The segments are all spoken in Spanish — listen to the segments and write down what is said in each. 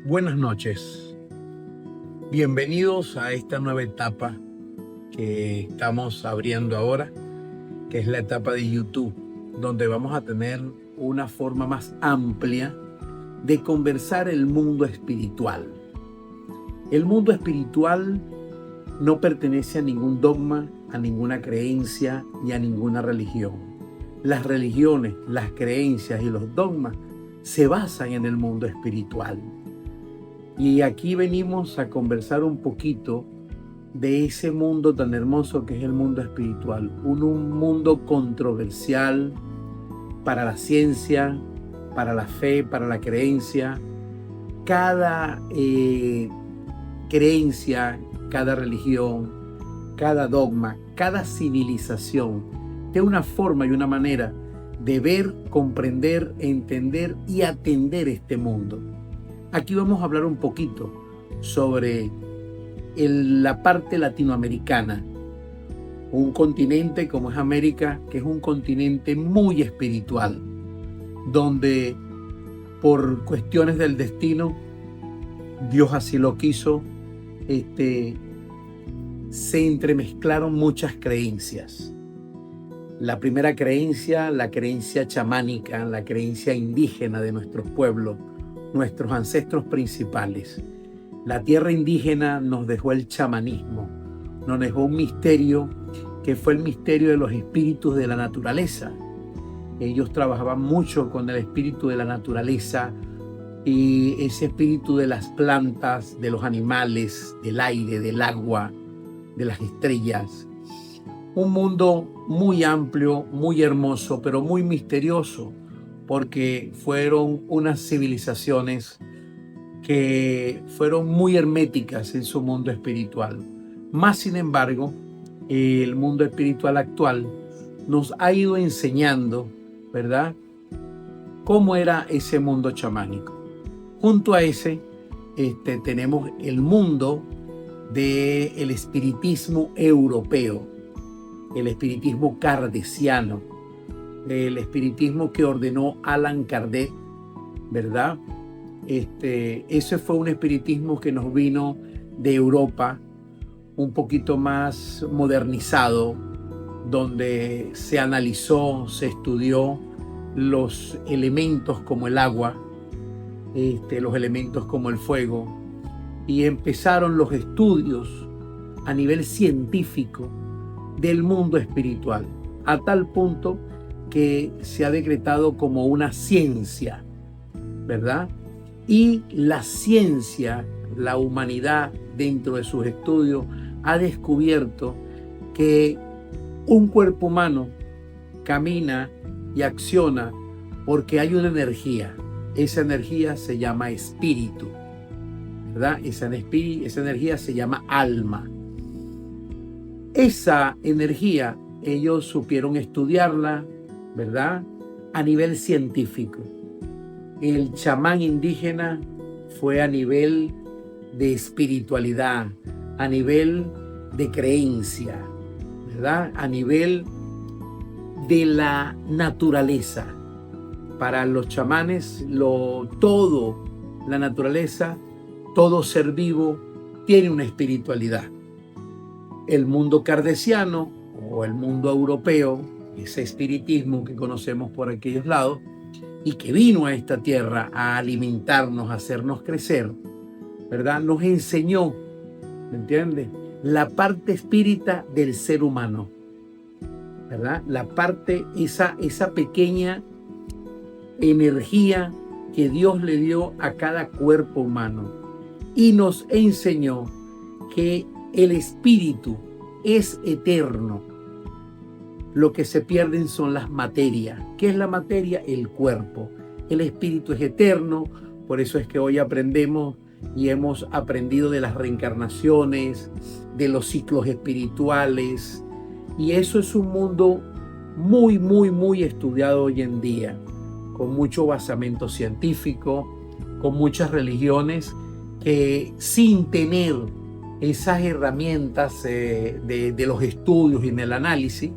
Buenas noches, bienvenidos a esta nueva etapa que estamos abriendo ahora, que es la etapa de YouTube, donde vamos a tener una forma más amplia de conversar el mundo espiritual. El mundo espiritual no pertenece a ningún dogma, a ninguna creencia y a ninguna religión. Las religiones, las creencias y los dogmas se basan en el mundo espiritual. Y aquí venimos a conversar un poquito de ese mundo tan hermoso que es el mundo espiritual. Un mundo controversial para la ciencia, para la fe, para la creencia. Cada creencia, cada religión, cada dogma, cada civilización tiene una forma y una manera de ver, comprender, entender y atender este mundo. Aquí vamos a hablar un poquito sobre la parte latinoamericana, un continente como es América, que es un continente muy espiritual, donde por cuestiones del destino, Dios así lo quiso, se entremezclaron muchas creencias. La primera creencia, la creencia chamánica, la creencia indígena de nuestros pueblos, nuestros ancestros principales. La tierra indígena nos dejó el chamanismo, nos dejó un misterio que fue el misterio de los espíritus de la naturaleza. Ellos trabajaban mucho con el espíritu de la naturaleza y ese espíritu de las plantas, de los animales, del aire, del agua, de las estrellas. Un mundo muy amplio, muy hermoso, pero muy misterioso, porque fueron unas civilizaciones que fueron muy herméticas en su mundo espiritual. Más sin embargo, el mundo espiritual actual nos ha ido enseñando, ¿verdad?, cómo era ese mundo chamánico. Junto a ese, tenemos el mundo del espiritismo europeo, el espiritismo kardeciano, el espiritismo que ordenó Allan Kardec, ¿verdad? Ese fue un espiritismo que nos vino de Europa, un poquito más modernizado, donde se analizó, se estudió los elementos como el agua, los elementos como el fuego, y empezaron los estudios a nivel científico del mundo espiritual, a tal punto que se ha decretado como una ciencia, ¿verdad? Y la ciencia, la humanidad dentro de sus estudios ha descubierto que un cuerpo humano camina y acciona porque hay una energía. Esa energía se llama espíritu, ¿verdad? Esa energía se llama alma. Esa energía ellos supieron estudiarla, ¿verdad?, a nivel científico. El chamán indígena fue a nivel de espiritualidad, a nivel de creencia, ¿verdad?, a nivel de la naturaleza. Para los chamanes, todo, la naturaleza, todo ser vivo tiene una espiritualidad. El mundo kardeciano o el mundo europeo, ese espiritismo que conocemos por aquellos lados y que vino a esta tierra a alimentarnos, a hacernos crecer, ¿verdad?, nos enseñó, ¿me entiendes?, la parte espírita del ser humano, ¿verdad?, la parte, esa pequeña energía que Dios le dio a cada cuerpo humano, y nos enseñó que el espíritu es eterno. Lo que se pierden son las materias. ¿Qué es la materia? El cuerpo. El espíritu es eterno. Por eso es que hoy aprendemos y hemos aprendido de las reencarnaciones, de los ciclos espirituales. Y eso es un mundo muy, muy, muy estudiado hoy en día, con mucho basamento científico, con muchas religiones que sin tener esas herramientas de los estudios y en el análisis,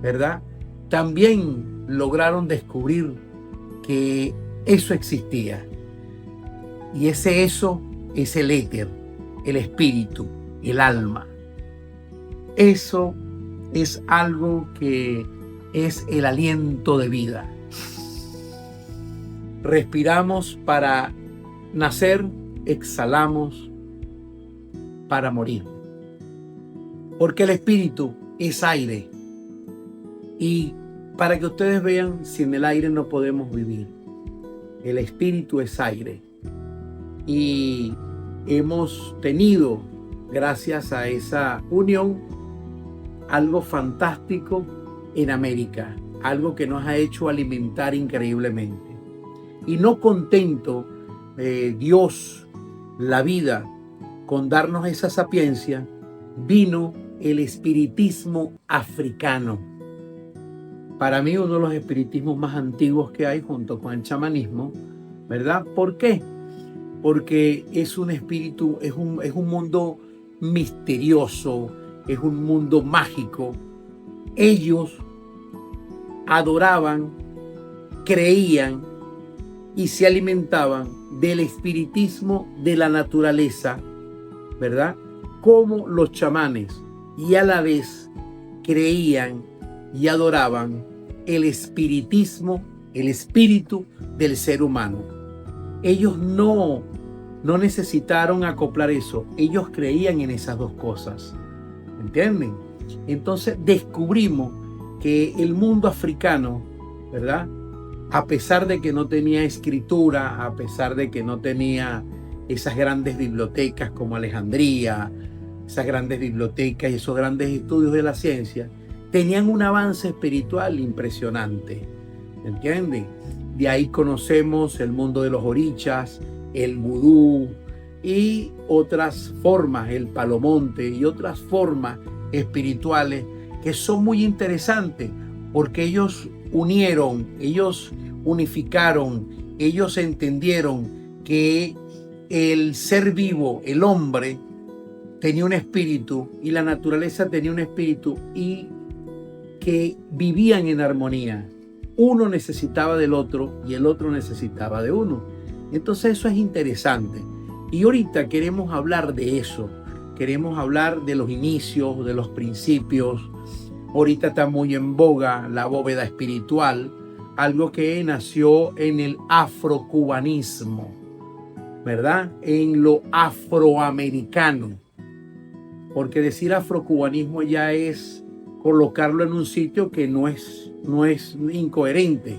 ¿verdad?, también lograron descubrir que eso existía. Y eso es el éter, el espíritu, el alma. Eso es algo que es el aliento de vida. Respiramos para nacer, exhalamos para morir. Porque el espíritu es aire. Y para que ustedes vean, sin el aire no podemos vivir. El espíritu es aire. Y hemos tenido, gracias a esa unión, algo fantástico en América. Algo que nos ha hecho alimentar increíblemente. Y no contento Dios, la vida, con darnos esa sapiencia, vino el espiritismo africano. Para mí uno de los espiritismos más antiguos que hay junto con el chamanismo, ¿verdad? ¿Por qué? Porque es un espíritu, es un mundo misterioso, es un mundo mágico. Ellos adoraban, creían y se alimentaban del espiritismo de la naturaleza, ¿verdad? Como los chamanes, y a la vez creían y adoraban el espiritismo, el espíritu del ser humano. Ellos no necesitaron acoplar eso, ellos creían en esas dos cosas, ¿entienden? Entonces descubrimos que el mundo africano, ¿verdad?, a pesar de que no tenía escritura, a pesar de que no tenía esas grandes bibliotecas como Alejandría, esas grandes bibliotecas y esos grandes estudios de la ciencia, tenían un avance espiritual impresionante, ¿entienden? De ahí conocemos el mundo de los orichas, el vudú y otras formas, el palomonte y otras formas espirituales que son muy interesantes porque ellos unieron, ellos unificaron, ellos entendieron que el ser vivo, el hombre, tenía un espíritu y la naturaleza tenía un espíritu y que vivían en armonía. Uno necesitaba del otro y el otro necesitaba de uno. Entonces eso es interesante. Y ahorita queremos hablar de eso. Queremos hablar de los inicios, de los principios. Ahorita está muy en boga la bóveda espiritual, algo que nació en el afrocubanismo, ¿verdad? En lo afroamericano. Porque decir afrocubanismo ya es colocarlo en un sitio que no es incoherente.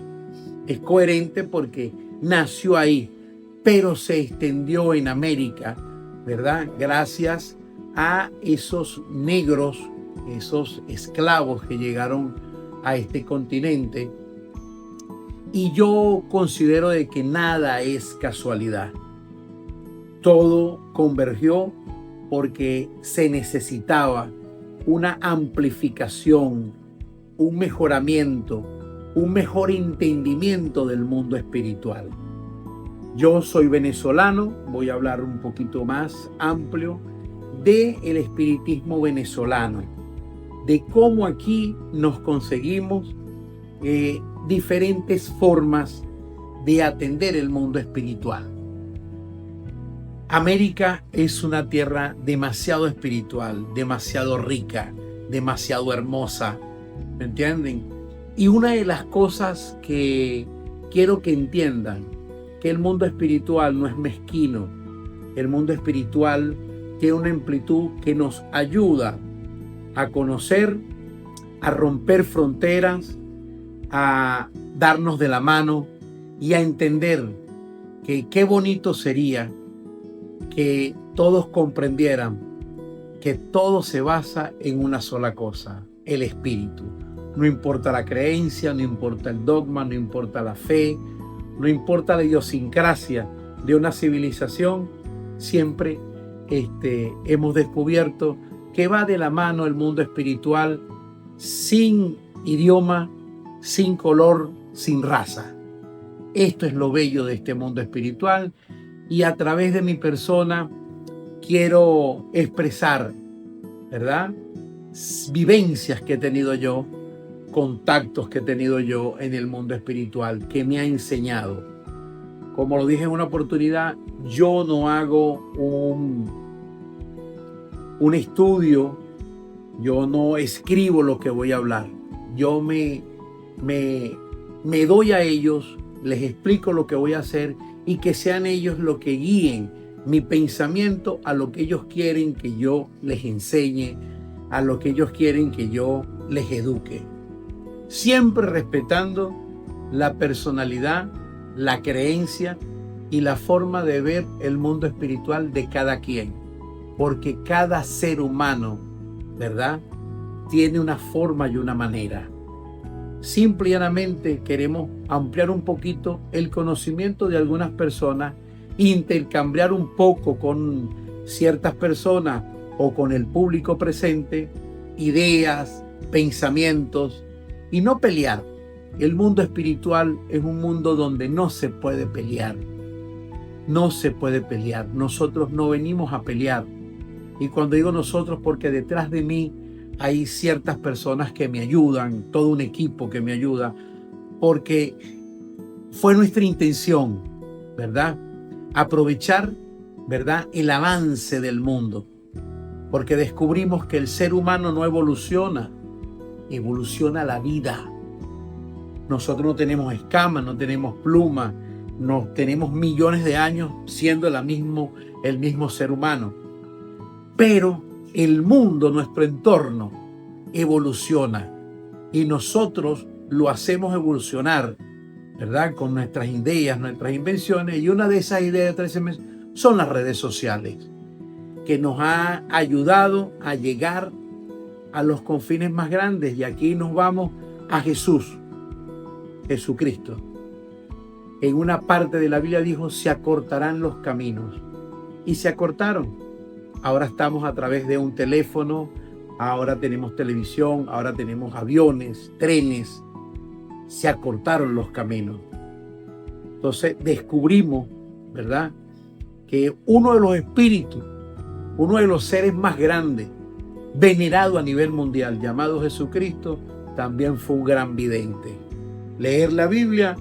Es coherente porque nació ahí, pero se extendió en América, ¿verdad? Gracias a esos negros, esos esclavos que llegaron a este continente. Y yo considero de que nada es casualidad. Todo convergió porque se necesitaba una amplificación, un mejoramiento, un mejor entendimiento del mundo espiritual. Yo soy venezolano, voy a hablar un poquito más amplio del espiritismo venezolano, de cómo aquí nos conseguimos diferentes formas de atender el mundo espiritual. América es una tierra demasiado espiritual, demasiado rica, demasiado hermosa, ¿me entienden? Y una de las cosas que quiero que entiendan, que el mundo espiritual no es mezquino. El mundo espiritual tiene una amplitud que nos ayuda a conocer, a romper fronteras, a darnos de la mano y a entender que qué bonito sería que todos comprendieran que todo se basa en una sola cosa, el espíritu. No importa la creencia, no importa el dogma, no importa la fe, no importa la idiosincrasia de una civilización, siempre hemos descubierto que va de la mano el mundo espiritual sin idioma, sin color, sin raza. Esto es lo bello de este mundo espiritual y a través de mi persona quiero expresar, ¿verdad?, vivencias que he tenido yo, contactos que he tenido yo en el mundo espiritual que me ha enseñado. Como lo dije en una oportunidad, yo no hago un estudio, yo no escribo lo que voy a hablar. Yo me doy a ellos, les explico lo que voy a hacer y que sean ellos los que guíen mi pensamiento a lo que ellos quieren que yo les enseñe, a lo que ellos quieren que yo les eduque. Siempre respetando la personalidad, la creencia y la forma de ver el mundo espiritual de cada quien. Porque cada ser humano, ¿verdad?, tiene una forma y una manera. Simple y llanamente queremos ampliar un poquito el conocimiento de algunas personas, intercambiar un poco con ciertas personas o con el público presente, ideas, pensamientos, y no pelear. El mundo espiritual es un mundo donde no se puede pelear. No se puede pelear. Nosotros no venimos a pelear. Y cuando digo nosotros, porque detrás de mí hay ciertas personas que me ayudan, todo un equipo que me ayuda, porque fue nuestra intención, ¿verdad?, aprovechar, ¿verdad?, el avance del mundo, porque descubrimos que el ser humano no evoluciona, evoluciona la vida. Nosotros no tenemos escamas, no tenemos plumas, no tenemos millones de años siendo el mismo ser humano. Pero el mundo, nuestro entorno, evoluciona y nosotros lo hacemos evolucionar, ¿verdad?, con nuestras ideas, nuestras invenciones. Y una de esas ideas son las redes sociales, que nos ha ayudado a llegar a los confines más grandes. Y aquí nos vamos a Jesucristo. En una parte de la Biblia dijo: se acortarán los caminos. Y se acortaron. Ahora estamos a través de un teléfono, ahora tenemos televisión, ahora tenemos aviones, trenes. Se acortaron los caminos. Entonces descubrimos, ¿verdad?, que uno de los espíritus, uno de los seres más grandes, venerado a nivel mundial, llamado Jesucristo, también fue un gran vidente. Leer la Biblia,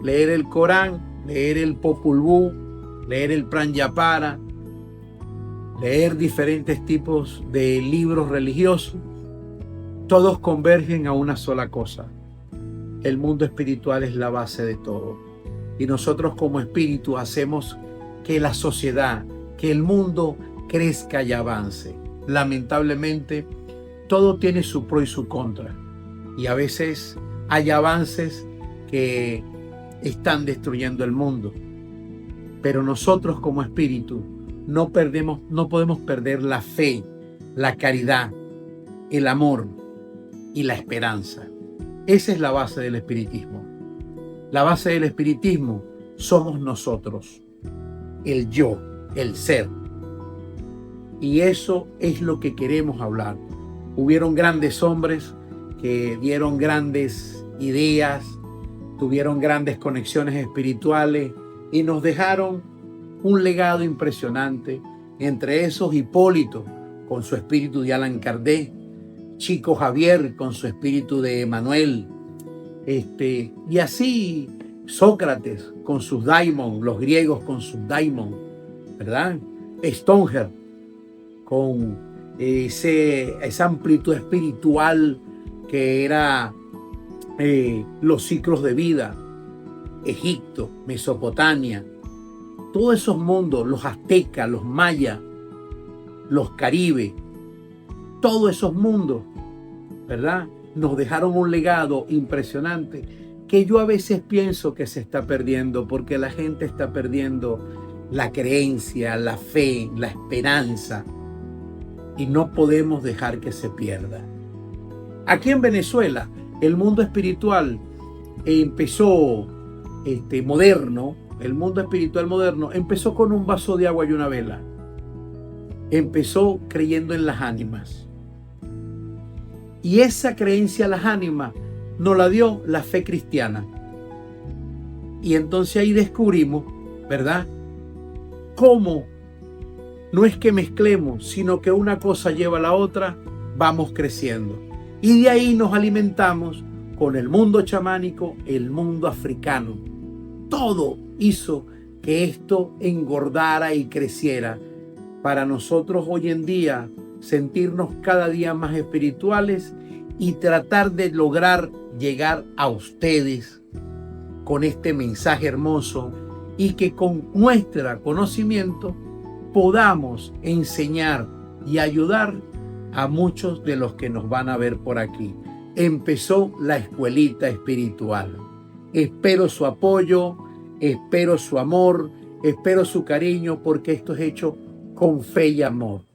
leer el Corán, leer el Popol Vuh, leer el Pranayapara, leer diferentes tipos de libros religiosos, todos convergen a una sola cosa: el mundo espiritual es la base de todo. Y nosotros como espíritu hacemos que la sociedad, que el mundo crezca y avance. Lamentablemente, todo tiene su pro y su contra. Y a veces hay avances que están destruyendo el mundo. Pero nosotros como espíritu no podemos perder la fe, la caridad, el amor y la esperanza. Esa es la base del espiritismo. La base del espiritismo somos nosotros, el yo, el ser. Y eso es lo que queremos hablar. Hubieron grandes hombres que dieron grandes ideas, tuvieron grandes conexiones espirituales y nos dejaron un legado impresionante. Entre esos, Hipólito con su espíritu de Allan Kardec, Chico Javier con su espíritu de Emanuel, y así Sócrates con sus daimon, los griegos con sus daimon, ¿verdad? Stonger con esa amplitud espiritual que era los ciclos de vida, Egipto, Mesopotamia, todos esos mundos, los aztecas, los mayas, los caribes, todos esos mundos, ¿verdad?, nos dejaron un legado impresionante que yo a veces pienso que se está perdiendo, porque la gente está perdiendo la creencia, la fe, la esperanza, y no podemos dejar que se pierda. Aquí en Venezuela, el mundo espiritual empezó moderno. El mundo espiritual moderno empezó con un vaso de agua y una vela. Empezó creyendo en las ánimas. Y esa creencia en las ánimas nos la dio la fe cristiana. Y entonces ahí descubrimos, ¿verdad?, cómo no es que mezclemos, sino que una cosa lleva a la otra, vamos creciendo. Y de ahí nos alimentamos con el mundo chamánico, el mundo africano. Todo hizo que esto engordara y creciera. Para nosotros hoy en día sentirnos cada día más espirituales y tratar de lograr llegar a ustedes con este mensaje hermoso y que con nuestro conocimiento podamos enseñar y ayudar a muchos de los que nos van a ver por aquí. Empezó la escuelita espiritual. Espero su apoyo, espero su amor, espero su cariño, porque esto es hecho con fe y amor.